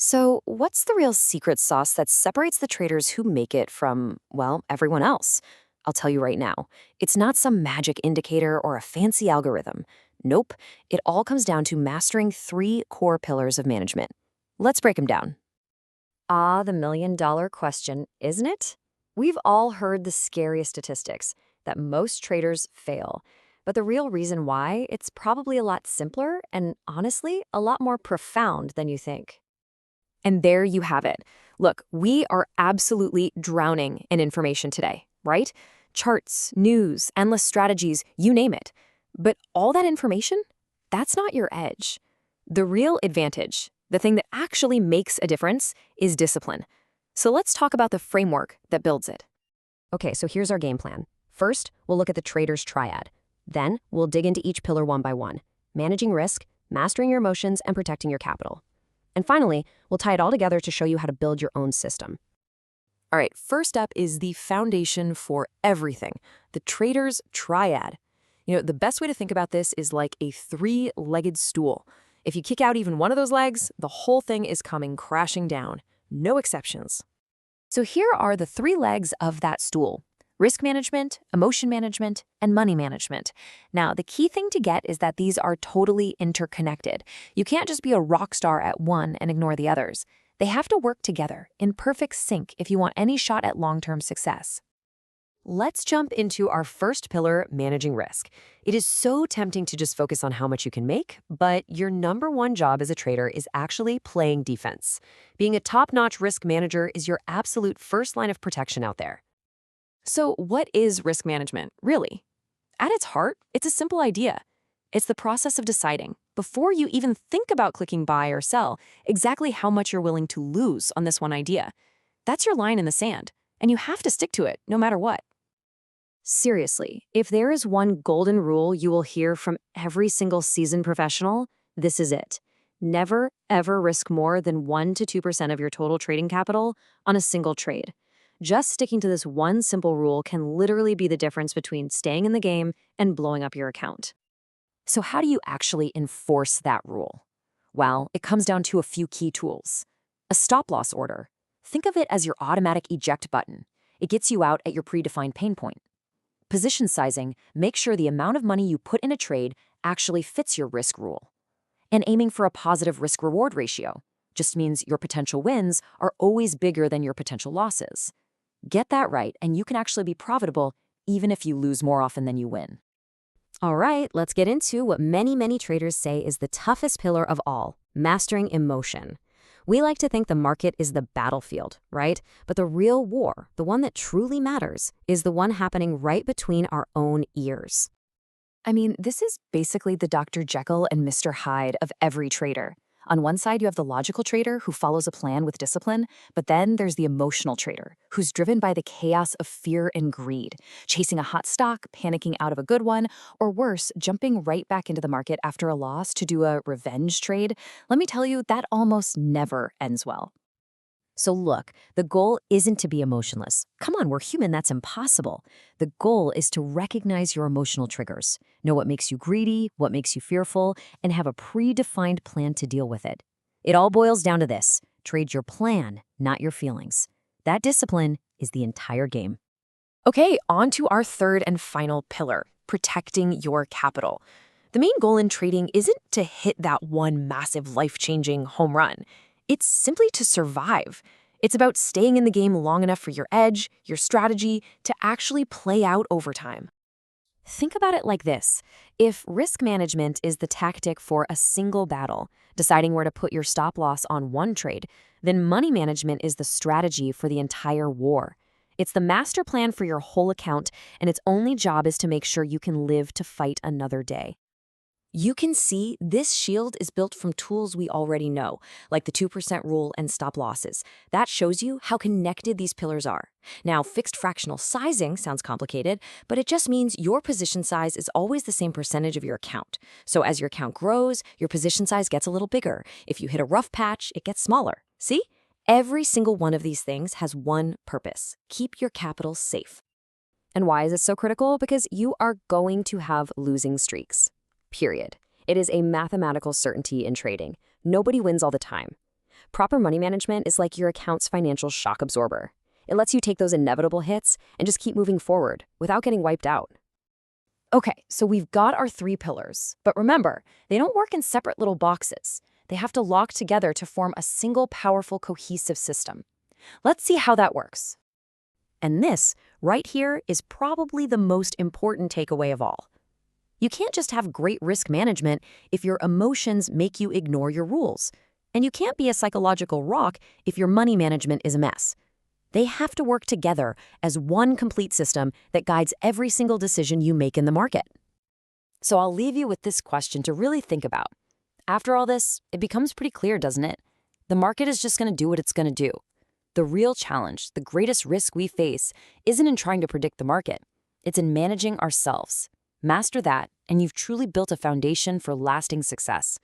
So, what's the real secret sauce that separates the traders who make it from, well, everyone else? I'll tell you right now. It's not some magic indicator or a fancy algorithm. Nope. It all comes down to mastering three core pillars of management. Let's break them down. Ah, the million-dollar question, isn't it? We've all heard the scariest statistics that most traders fail. But the real reason why, it's probably a lot simpler and honestly, a lot more profound than you think. And there you have it. Look, we are absolutely drowning in information today, right? Charts, news, endless strategies, you name it. But all that information, that's not your edge. The real advantage, the thing that actually makes a difference, is discipline. So let's talk about the framework that builds it. Okay, so here's our game plan. First, we'll look at the trader's triad. Then, we'll dig into each pillar one by one, managing risk, mastering your emotions, and protecting your capital. And finally, we'll tie it all together to show you how to build your own system. All right, first up is the foundation for everything, the trader's triad. The best way to think about this is like a three-legged stool. If you kick out even one of those legs, the whole thing is coming crashing down. No exceptions. So here are the three legs of that stool: risk management, emotion management, and money management. Now, the key thing to get is that these are totally interconnected. You can't just be a rock star at one and ignore the others. They have to work together in perfect sync if you want any shot at long-term success. Let's jump into our first pillar, managing risk. It is so tempting to just focus on how much you can make, but your number one job as a trader is actually playing defense. Being a top-notch risk manager is your absolute first line of protection out there. So what is risk management, really? At its heart, it's a simple idea. It's the process of deciding, before you even think about clicking buy or sell, exactly how much you're willing to lose on this one idea. That's your line in the sand, and you have to stick to it no matter what. Seriously, if there is one golden rule you will hear from every single seasoned professional, this is it. Never, ever risk more than 1 to 2% of your total trading capital on a single trade. Just sticking to this one simple rule can literally be the difference between staying in the game and blowing up your account. So how do you actually enforce that rule? Well, it comes down to a few key tools. A stop-loss order. Think of it as your automatic eject button. It gets you out at your predefined pain point. Position sizing. Make sure the amount of money you put in a trade actually fits your risk rule. And aiming for a positive risk-reward ratio just means your potential wins are always bigger than your potential losses. Get that right, and you can actually be profitable even if you lose more often than you win. All right, let's get into what many traders say is the toughest pillar of all, mastering emotion. We like to think the market is the battlefield, right? But the real war, the one that truly matters, is the one happening right between our own ears. I mean, this is basically the Dr. Jekyll and Mr. Hyde of every trader. On one side, you have the logical trader who follows a plan with discipline, but then there's the emotional trader who's driven by the chaos of fear and greed, chasing a hot stock, panicking out of a good one, or worse, jumping right back into the market after a loss to do a revenge trade. Let me tell you, that almost never ends well. So look, the goal isn't to be emotionless. Come on, we're human, that's impossible. The goal is to recognize your emotional triggers, know what makes you greedy, what makes you fearful, and have a predefined plan to deal with it. It all boils down to this: trade your plan, not your feelings. That discipline is the entire game. Okay, on to our third and final pillar, protecting your capital. The main goal in trading isn't to hit that one massive life-changing home run. It's simply to survive. It's about staying in the game long enough for your edge, your strategy, to actually play out over time. Think about it like this. If risk management is the tactic for a single battle, deciding where to put your stop loss on one trade, then money management is the strategy for the entire war. It's the master plan for your whole account, and its only job is to make sure you can live to fight another day. You can see this shield is built from tools we already know, like the 2% rule and stop losses. That shows you how connected these pillars are. Now, fixed fractional sizing sounds complicated, but it just means your position size is always the same percentage of your account. So as your account grows, your position size gets a little bigger. If you hit a rough patch, it gets smaller. See? Every single one of these things has one purpose: keep your capital safe. And why is it so critical? Because you are going to have losing streaks. Period. It is a mathematical certainty in trading. Nobody wins all the time. Proper money management is like your account's financial shock absorber. It lets you take those inevitable hits and just keep moving forward without getting wiped out. Okay, so we've got our three pillars. But remember, they don't work in separate little boxes. They have to lock together to form a single powerful, cohesive system. Let's see how that works. And this, right here, is probably the most important takeaway of all. You can't just have great risk management if your emotions make you ignore your rules. And you can't be a psychological rock if your money management is a mess. They have to work together as one complete system that guides every single decision you make in the market. So I'll leave you with this question to really think about. After all this, it becomes pretty clear, doesn't it? The market is just going to do what it's going to do. The real challenge, the greatest risk we face, isn't in trying to predict the market. It's in managing ourselves. Master that, and you've truly built a foundation for lasting success.